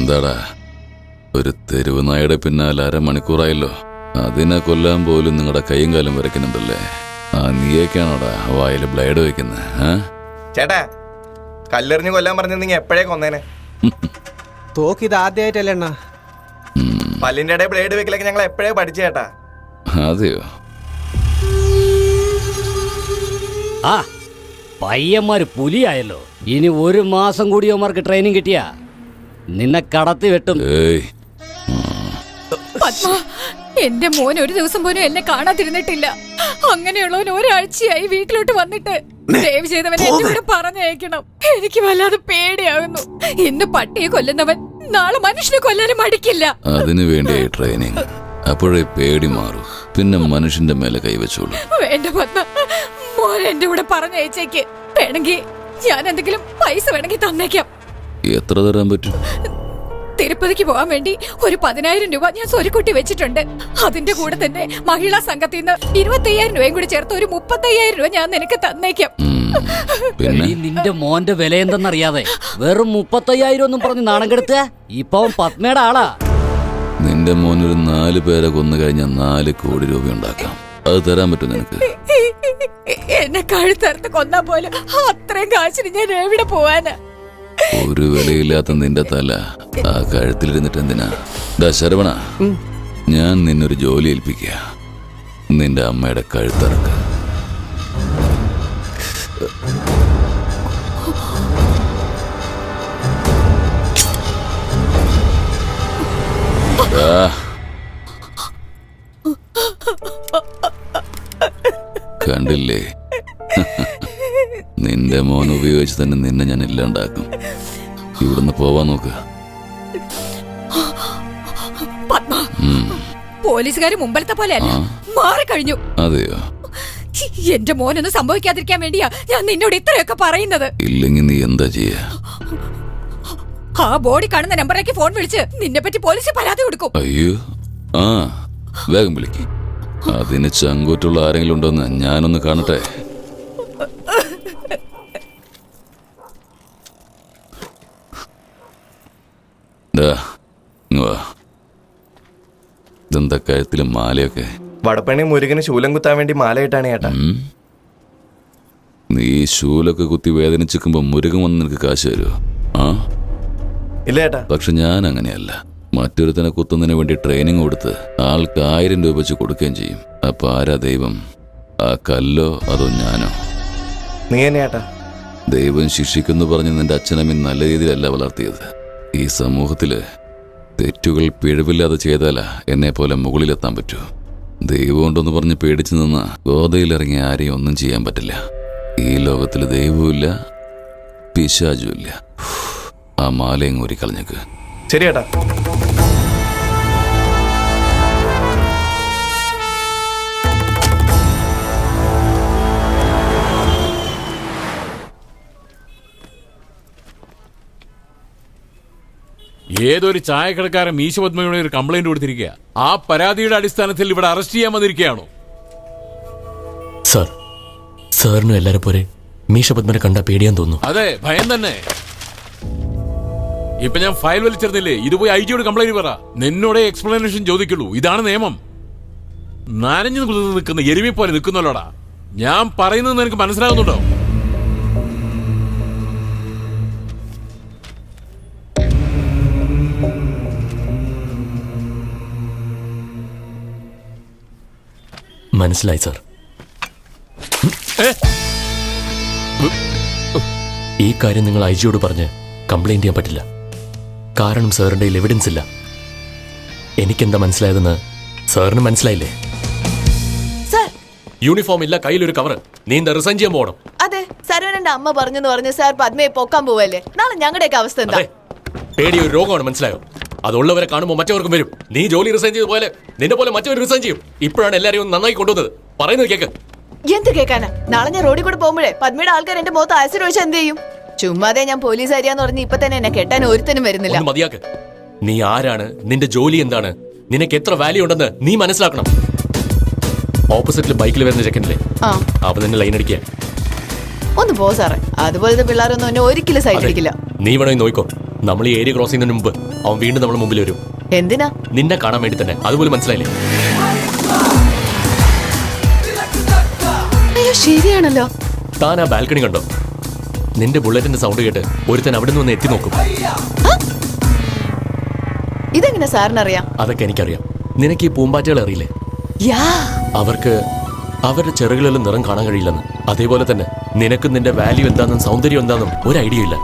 എന്താടാ, ഒരു തെരുവ് നായയുടെ പിന്നാലെ അരമണിക്കൂറായല്ലോ. അതിനെ കൊല്ലാൻ പോലും നിങ്ങളുടെ കൈയും കാലം വരയ്ക്കുന്നുണ്ടല്ലേ. ആ നീയൊക്കെയാണോടാ വായിൽ ബ്ലേഡ് വെക്കുന്നത്? ചേട്ടാ, കല്ലെറിഞ്ഞ് കൊല്ലാൻ പറഞ്ഞെങ്കിൽ എപ്പോഴേ കൊന്നേനെ. തോക്ക് ഇത് ആദ്യമായിട്ടല്ലേ അണ്ണാ? പല്ലിന്റെ ഇടയിൽ ബ്ലേഡ് വെക്കലൊക്കെ ഞങ്ങൾ എപ്പോഴേ പഠിച്ചു ചേട്ടാ. അതെയോ? ആ പയ്യന്മാര് പുലിയായല്ലോ. ഇനി 1 മാസം കൂടി അവന്മാർക്ക് ട്രെയിനിങ് കിട്ടിയാ നിന്നെ കടത്തി വെട്ടും. പത്മ, എന്റെ മോൻ ഒരു ദിവസം പോലും എന്നെ കാണാതിരുന്നിട്ടില്ല. അങ്ങനെയുള്ളവൻ ഒരാഴ്ചയായി വീട്ടിലോട്ട് വന്നിട്ട് ദയവ് ചെയ്തവൻ എന്റെ കൂടെ പറഞ്ഞയക്കണം. എനിക്ക് വല്ലാതെ പേടിയാകുന്നു. ഇന്ന് പട്ടിയെ കൊല്ലുന്നവൻ നാളെ മനുഷ്യനെ കൊല്ലാനും മടിക്കില്ല. അതിനു വേണ്ടിയായി ട്രെയിനിങ്. അപ്പോഴേ പേടി മാറും, പിന്നെ മനുഷ്യന്റെ മേലെ കൈവച്ചോളൂ. വേണ്ട പത്മ, മോൻ എന്റെ കൂടെ പറഞ്ഞയച്ചേക്ക്. വേണമെങ്കിൽ ഞാൻ എന്തെങ്കിലും പൈസ വേണമെങ്കിൽ തന്നേക്കാം. എത്ര തരാൻ പറ്റും? തിരുപ്പതിക്ക് പോകാൻ വേണ്ടി ഒരു 10,000 രൂപ ഞാൻ സ്വരുക്കൂട്ടി വെച്ചിട്ടുണ്ട്. അതിന്റെ കൂടെ തന്നെ മഹിളാ സംഘത്തിൽ നിന്ന് 25,000 രൂപയും കൂടി ചേർത്ത് ഒരു 35,000 രൂപ ഞാൻ നിനക്ക് തന്നേക്കാം. പിന്നെ നിന്റെ മോന്റെ വില എന്തെന്നറിയാതെ വെറും 35,000 ഒന്നും പറഞ്ഞ് നാണം കെടുത്തുക. ഇപ്പൊ പത്മയുടെ ആളാ. നിന്റെ മോനൊരു 4 പേരെ കൊന്നു കഴിഞ്ഞാൽ 4 കോടി രൂപ ഉണ്ടാക്കാം. അത് തരാൻ പറ്റും നിനക്ക്? എന്നെ കഴുത്തറുത്ത് കൊന്നാ പോലും അത്രയും കാശിന് ഞാൻ എവിടെ പോവാനാ? ഒരു വിലയില്ലാത്ത നിന്റെ തല ആ കഴുത്തിലിരുന്നിട്ട് എന്തിനാ? ശരവണ, ഞാൻ നിന്നൊരു ജോലി ഏൽപ്പിക്കുക. നിന്റെ അമ്മയുടെ കഴുത്തറക്ക്. കണ്ടില്ലേ, നിന്റെ മോൻ ഉപയോഗിച്ച് തന്നെ നിന്നെ ഞാൻ ഇല്ലാണ്ടാക്കും. ഇവിടുന്ന് പോവാൻ നോക്ക്. പോലീസുകാര് മുമ്പലത്തെ പോലെ അല്ല, മാറിക്കഴിഞ്ഞു. അതെയോ? എന്റെ മോനൊന്നും സംഭവിക്കാതിരിക്കാൻ വേണ്ടിയാ ഞാൻ നിന്നോട് ഇത്രയൊക്കെ പറയുന്നത്. ഇല്ലെങ്കിൽ നീ എന്താ ചെയ്യാ? ആ ബോഡി കാണുന്ന നമ്പറിലേക്ക് ഫോൺ വിളിച്ച് നിന്നെ പറ്റി പോലീസ് പരാതി കൊടുക്കും. അയ്യോ, ആ വേഗം വിളിക്ക്. അതിന് ചങ്കൂറ്റുള്ള ആരെങ്കിലും ഉണ്ടോന്ന് ഞാനൊന്ന് കാണട്ടെ. ഇതെന്താ കഴുത്തിലും മാലയൊക്കെ? വടപ്പണി മുരുകന് ശൂലം കുത്താൻ വേണ്ടി മാലയിട്ടാണ് ചേട്ടാ. നീ ശൂലൊക്കെ കുത്തി വേദനിച്ചിരിക്കുമ്പോ മുരുകൻ വന്ന് നിനക്ക് കാശ് തരുമോ? ഇല്ല ചേട്ടാ. പക്ഷെ ഞാൻ അങ്ങനെയല്ല. മറ്റൊരുത്തനെ കുത്തുന്നതിന് വേണ്ടി ട്രെയിനിങ് കൊടുത്ത് ആൾക്ക് 1000 രൂപ വെച്ച് കൊടുക്കുകയും ചെയ്യും. അപ്പൊ ആരാ ദൈവം? ആ കല്ലോ അതോ ഞാനോ? നീ തന്നെ ചേട്ടാ. ദൈവം ശിക്ഷിക്കുന്നു പറഞ്ഞ് നിന്റെ അച്ഛനമ്മ നല്ല രീതിയിലല്ല വളർത്തിയത്. ഈ സമൂഹത്തില് തെറ്റുകൾ പിഴവില്ലാതെ ചെയ്താലാ എന്നെ പോലെ മുകളിലെത്താൻ പറ്റൂ. ദൈവം ഉണ്ടെന്ന് പറഞ്ഞ് പേടിച്ചു നിന്ന ഗോതയിലിറങ്ങി ആരെയും ഒന്നും ചെയ്യാൻ പറ്റില്ല. ഈ ലോകത്തിൽ ദൈവവുമില്ല, പിശാചുമില്ല. ആ മാലയും ഊരിക്കളഞ്ഞേക്ക്. ശരി ചേട്ടാ. ഏതൊരു ചായക്കടക്കാരൻ മീശപത്മയുടെ ഒരു കംപ്ലൈന്റ് കൊടുത്തിരിക്കുക. ആ പരാതിയുടെ അടിസ്ഥാനത്തിൽ ഇവിടെ അറസ്റ്റ് ചെയ്യാൻ വന്നിരിക്കുകയാണോ? സാർ, സാറിനും എല്ലാരും പോലെ മീശപത്മനെ കണ്ടാ പേടിയാൻ തോന്നുന്നു. അതെ, ഭയം തന്നെ. ഇപ്പൊ ഞാൻ ഫയൽ വലിച്ചെറിഞ്ഞില്ലേ, ഇത് പോയി IG യോട് കംപ്ലൈന്റ് പറ. നിന്നോടെ എക്സ്പ്ലനേഷൻ ചോദിക്കുള്ളൂ. ഇതാണ് നിയമം. നനഞ്ഞു നിൽക്കുന്ന എരുമി പോലെ നിൽക്കുന്നല്ലോടാ. ഞാൻ പറയുന്നത് നിനക്ക് മനസ്സിലാകുന്നുണ്ടോ? മനസ്സിലായി സാർ. ഈ കാര്യം നിങ്ങൾ IG യോട് പറഞ്ഞ് കംപ്ലൈന്റ് ചെയ്യാൻ പറ്റില്ല. കാരണം സാറിന്റെ എവിഡൻസ് ഇല്ല. എനിക്കെന്താ മനസ്സിലായതെന്ന് സാറിന് മനസ്സിലായില്ലേ? യൂണിഫോം ഇല്ല, കയ്യിലൊരു കവർ. നീ എന്താ റിസൈൻ ചെയ്യാൻ പോകണം? അതെ, സരവണന്റെ അമ്മ പറഞ്ഞെന്ന് പറഞ്ഞ് സാർ പത്മയെ പൊക്കാൻ പോവല്ലേ. നാളെ ഞങ്ങളുടെയൊക്കെ അവസ്ഥ എന്താ? പേടി ഒരു രോഗമാണ്, മനസ്സിലായോ? അതുള്ളവരെ കാണുമ്പോൾ മറ്റവർക്കും വരും. നീ ജോലി റിസൈൻ ചെയ്ത പോലെ നിന്റെ പോലെ മറ്റവർ റിസൈൻ ചെയ്യും. ഇപ്പോഴാണ് എല്ലാരെയും നന്നായി കൊണ്ടുവന്നത്. പറയുന്നത് കേക്ക്. എന്ത് കേൾക്കാനാ? നാളെ ഞാൻ റോഡിൽ കൂടെ പോകുമ്പോഴേ പത്മയുടെ ആൾക്കാർ എന്റെ മുഖത്ത് ആസിഡ് ഒഴിച്ചാൽ എന്ത് ചെയ്യും? ചുമ്മാതെ ഞാൻ പോലീസ് അറിയാന്ന് പറഞ്ഞ് ഇപ്പൊ തന്നെ എന്നെ കെട്ടാൻ ഒരുത്തനും വരുന്നില്ല. മതിയാക്ക്. നീ ആരാണ്? നിന്റെ ജോലി എന്താണ്? നിനക്ക് എത്ര വാല്യൂ ഉണ്ടെന്ന് നീ മനസ്സിലാക്കണം. ഓപ്പോസിറ്റിൽ ബൈക്കിൽ വരുന്ന ചെക്കനില്ലേ, അവൻ നിന്നെ ലൈൻ അടിക്കുക. ഒന്ന് പോ സാറേ, അതുപോലത്തെ പിള്ളേരൊന്നും എന്നെ ഒരിക്കലും സൈഡ് അടിക്കില്ല. നീ വേണമെങ്കിൽ നോക്കോ, നമ്മൾ ഈ ഏരിയ ക്രോസ് ചെയ്യുന്നതിന് മുമ്പ് അവൻ വീണ്ടും നമ്മുടെ മുമ്പിൽ വരും. എന്തിനാ? നിന്നെ കാണാൻ വേണ്ടി തന്നെ. അതുപോലെ മനസ്സിലായില്ലേ? അയ്യോ ശരിയാണല്ലോ. താൻ ആ ബാൽക്കണി കണ്ടോ? നിന്റെ ബുള്ളറ്റിന്റെ സൗണ്ട് കേട്ട് ഒരുത്തൻ അവിടെ നിന്ന് എത്തി നോക്കും. ഇതെങ്ങനെ സാറിനറിയാം? അതൊക്കെ എനിക്കറിയാം. നിനക്ക് ഈ പൂമ്പാറ്റകൾ അറിയില്ലേ? യാ, അവർക്ക് അവരുടെ ചെറുകളിലും നിറം കാണാൻ കഴിയില്ലെന്ന്. അതേപോലെ തന്നെ നിനക്ക് നിന്റെ വാല്യൂ എന്താണെന്നും സൗന്ദര്യം എന്താണെന്നും ഒരു ഐഡിയ ഇല്ല.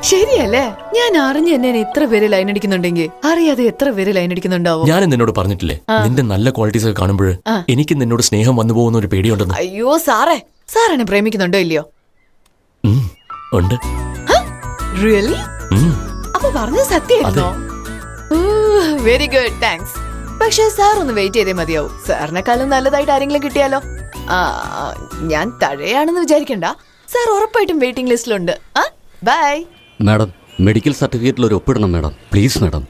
ശരിയല്ലേ? ഞാൻ അറിഞ്ഞ് എന്നെ ഇത്ര പേര് ലൈൻ അടിക്കുന്നുണ്ടെങ്കിൽ അറിയാതെ എത്ര പേര് ലൈൻ അടിക്കുന്നുണ്ടാവും. ഞാൻ നിന്നോട് പറഞ്ഞിട്ടില്ലേ, നിന്റെ നല്ല ക്വാളിറ്റീസ് ഒക്കെ കാണുമ്പോൾ എനിക്ക് നിന്നോട് സ്നേഹം വന്നു പോകുന്ന ഒരു പേടിയുണ്ടെന്ന്. അയ്യോ സാറേ, സാർ എന്നെ പ്രേമിക്കുന്നുണ്ടോ ഇല്ലയോ? ഉണ്ട്. റിയലി? അപ്പൊ പറഞ്ഞത് സത്യമായിരുന്നോ? Very good, thanks. പക്ഷേ സാർ ഒന്ന് വെയിറ്റ് ചെയ്തേ മതിയാവും. സാറിനെക്കാളും നല്ലതായിട്ട് ആരെങ്കിലും കിട്ടിയാലോ? ഞാൻ തഴയാണെന്ന് വിചാരിക്കണ്ട. സാർ ഉറപ്പായിട്ടും വെയിറ്റിംഗ് ലിസ്റ്റിലുണ്ട്. ബൈ. മാഡം, മെഡിക്കൽ സർട്ടിഫിക്കറ്റിൽ ഒരു ഒപ്പിടണം മാഡം, പ്ലീസ് മാഡം.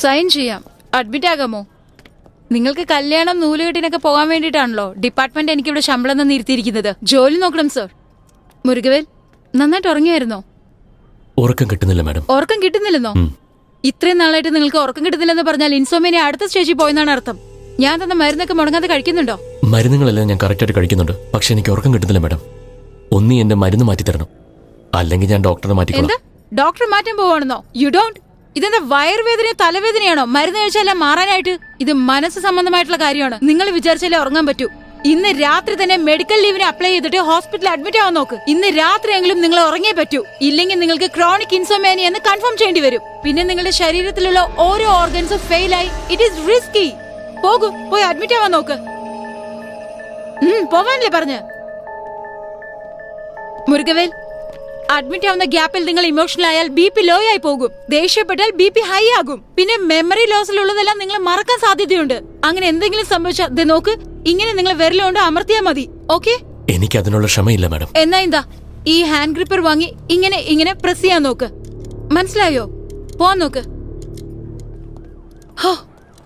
സൈൻ ചെയ്യാം. അഡ്മിറ്റ് ആകാമോ? നിങ്ങൾക്ക് കല്യാണം നൂലുകെട്ടിനൊക്കെ പോകാൻ വേണ്ടിയിട്ടാണല്ലോ ഡിപ്പാർട്ട്മെന്റ് എനിക്കിവിടെ ശമ്പളം തന്നെ ഇരുത്തിയിരിക്കുന്നത്. ജോലി നോക്കണം സർ. മുരുകവേൽ, നന്നായിട്ട് ഉറങ്ങിയായിരുന്നോ? ഉറക്കം കിട്ടുന്നില്ല മാഡം. ഉറക്കം കിട്ടുന്നില്ലെന്നോ? ഇത്രയും നാളായിട്ട് നിങ്ങൾക്ക് ഉറക്കം കിട്ടുന്നില്ലെന്ന് പറഞ്ഞാൽ ഇൻസോമിനിയ അടുത്ത സ്റ്റേജിൽ പോയെന്നാണ് അർത്ഥം. ഞാൻ തന്ന മരുന്നൊക്കെ മുടങ്ങാതെ കഴിക്കുന്നുണ്ടോ? മരുന്നുകളെല്ലാം ഞാൻ കറക്റ്റായിട്ട് കഴിക്കുന്നുണ്ട്. പക്ഷെ എനിക്ക് ഉറക്കം കിട്ടുന്നില്ല മാഡം. ഒന്നി എന്റെ മരുന്ന് മാറ്റി തരണം, അല്ലെങ്കിൽ ഞാൻ ഡോക്ടറെ മാറ്റിക്കോളാം. എന്താ ഡോക്ടറെ മാറ്റാൻ പോവാണെന്നോ? You don't. ഇതെന്താ വയറുവേദനയോ തലവേദനയാണോ? മരുന്ന് കഴിച്ചാലും മാറാനായിട്ട്? ഇത് മനസ്സ് സംബന്ധമായിട്ടുള്ള കാര്യമാണ്. നിങ്ങൾ വിചാരിച്ചാലേ ഉറങ്ങാൻ പറ്റൂ. ഇന്ന് രാത്രി തന്നെ മെഡിക്കൽ ലീവിന് അപ്ലൈ ചെയ്തിട്ട് ഹോസ്പിറ്റലിൽ അഡ്മിറ്റ് ആവാൻ നോക്ക്. ഇന്ന് രാത്രിയെങ്കിലും നിങ്ങൾ ഉറങ്ങിയേ പറ്റൂ. ഇല്ലെങ്കിൽ നിങ്ങൾക്ക് ക്രോണിക് ഇൻസോമേനിയ എന്ന് കൺഫേം ചെയ്യേണ്ടി വരും. പിന്നെ നിങ്ങളുടെ ശരീരത്തിലുള്ള ഓരോ ഓർഗൻസും ഫെയിൽ ആയി ഇറ്റ് ഈസ് റിസ്കി. പോകൂ, പോയി അഡ്മിറ്റ് ആവാൻ നോക്ക്. പോവാനല്ലേ പറഞ്ഞ്? മുരുകവേൽ, അഡ്മിറ്റ് ആവുന്ന ഗ്യാപ്പിൽ നിങ്ങൾ ഇമോഷണൽ ആയാൽ BP ലോ ആയി പോകും. ദേഷ്യപ്പെട്ടാൽ BP ഹൈ ആകും. പിന്നെ മെമ്മറി ലോസിലുള്ളതെല്ലാം നിങ്ങൾ മറക്കാൻ സാധ്യതയുണ്ട്. അങ്ങനെ എന്തെങ്കിലും സംഭവിച്ചാൽ നോക്ക്, ഇങ്ങനെ നിങ്ങൾ വിരലുകൊണ്ട് അമർത്തിയാ മതി. ഓക്കെ? എനിക്ക് അതിനുള്ള ക്ഷമയില്ല മാഡം. എന്നാ എന്താ ഈ ഹാൻഡ് ഗ്രിപ്പർ വാങ്ങി ഇങ്ങനെ ഇങ്ങനെ പ്രസ് ചെയ്യാൻ നോക്ക്. മനസ്സിലായോ? പോവാൻ നോക്ക്. ഹോ,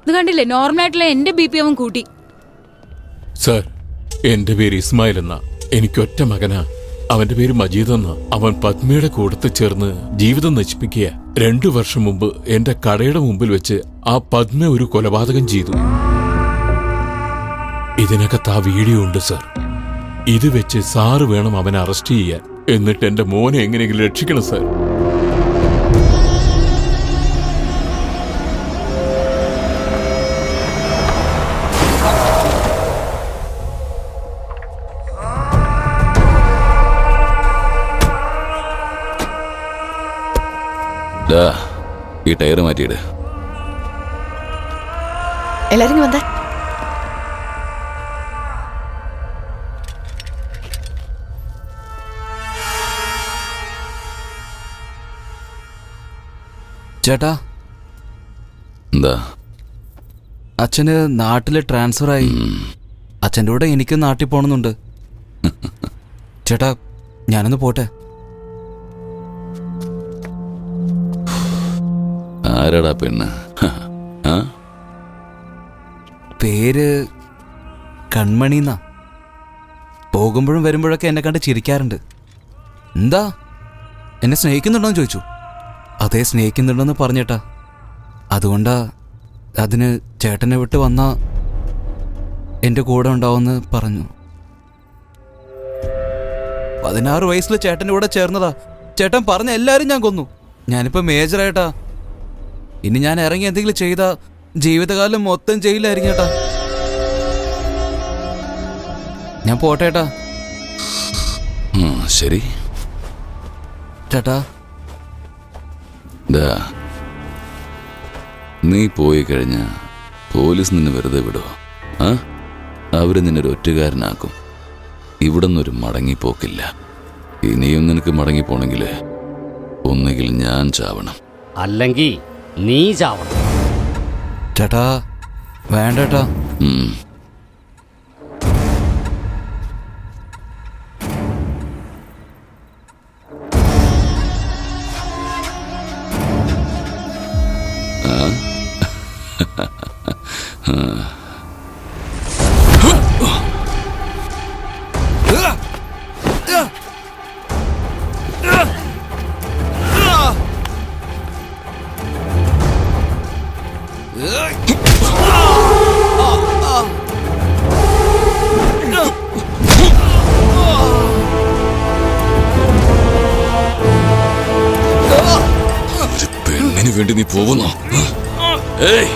ഇത് കണ്ടില്ലേ, നോർമലായിട്ടുള്ള എന്റെ BP അവൻ കൂട്ടി. സർ, എന്റെ പേര് ഇസ്മായിൽ എന്ന. എനിക്കൊറ്റ മകനാ. അവന്റെ പേര് മജീദ് എന്ന. അവൻ പത്മയുടെ കൂടത്ത് ചേർന്ന് ജീവിതം നശിപ്പിക്കുക. 2 വർഷം മുമ്പ് എന്റെ കടയുടെ മുമ്പിൽ വെച്ച് ആ പത്മ ഒരു കൊലപാതകം ചെയ്തു. ഇതിനകത്ത് ആ വീഡിയോ ഉണ്ട് സർ. ഇത് വെച്ച് സാറ് വേണം അവനെ അറസ്റ്റ് ചെയ്യാൻ. എന്നിട്ട് എന്റെ മോനെ എങ്ങനെയെങ്കിലും രക്ഷിക്കണം സർ. ഈ ടയർ മാറ്റിയിട്. എല്ലാരും വന്നേ. ചേട്ടാ, എന്താ? അച്ഛന് നാട്ടില് ട്രാൻസ്ഫർ ആയി. അച്ഛൻ്റെ കൂടെ എനിക്ക് നാട്ടിൽ പോണമെന്നുണ്ട്. ചേട്ടാ, ഞാനൊന്ന് പോട്ടെ. ആരാടാ പെണ്ണ്? പേര് കൺമണിന്നാ. പോകുമ്പോഴും വരുമ്പോഴൊക്കെ എന്നെ കണ്ട് ചിരിക്കാറുണ്ട്. എന്താ, എന്നെ സ്നേഹിക്കുന്നുണ്ടോന്ന് ചോദിച്ചു. അതേ, സ്നേഹിക്കുന്നുണ്ടെന്ന് പറഞ്ഞേട്ടാ. അതുകൊണ്ടാ അതിന് ചേട്ടനെ വിട്ട് വന്നാ എൻ്റെ കൂടെ ഉണ്ടാവുമെന്ന് പറഞ്ഞു. 16 വയസ്സിൽ ചേട്ടൻ്റെ കൂടെ ചേർന്നതാ. ചേട്ടൻ പറഞ്ഞ എല്ലാവരും ഞാൻ കൊന്നു. ഞാനിപ്പോൾ മേജറായിട്ടാ. ഇനി ഞാൻ ഇറങ്ങി എന്തെങ്കിലും ചെയ്താ ജീവിതകാലം മൊത്തം ജയിലായിരിക്കും ചേട്ടാ. ഞാൻ പോട്ടേട്ടാ. ശരി ചേട്ടാ. നീ പോയി കഴിഞ്ഞ പോലീസ് നിന്നെ വെറുതെ വിടുവോ? അവര് നിന്നൊരു ഒറ്റുകാരനാക്കും. ഇവിടെ നിന്നൊരു മടങ്ങിപ്പോക്കില്ല. ഇനിയും നിനക്ക് മടങ്ങിപ്പോണെങ്കിൽ ഒന്നുകിൽ ഞാൻ ചാവണം, അല്ലെങ്കിൽ നീ ചാവണം. ചേട്ടാ, വേണ്ടേട്ടാ. വേണ്ടി നീ പോകുന്നോ? ഏയ്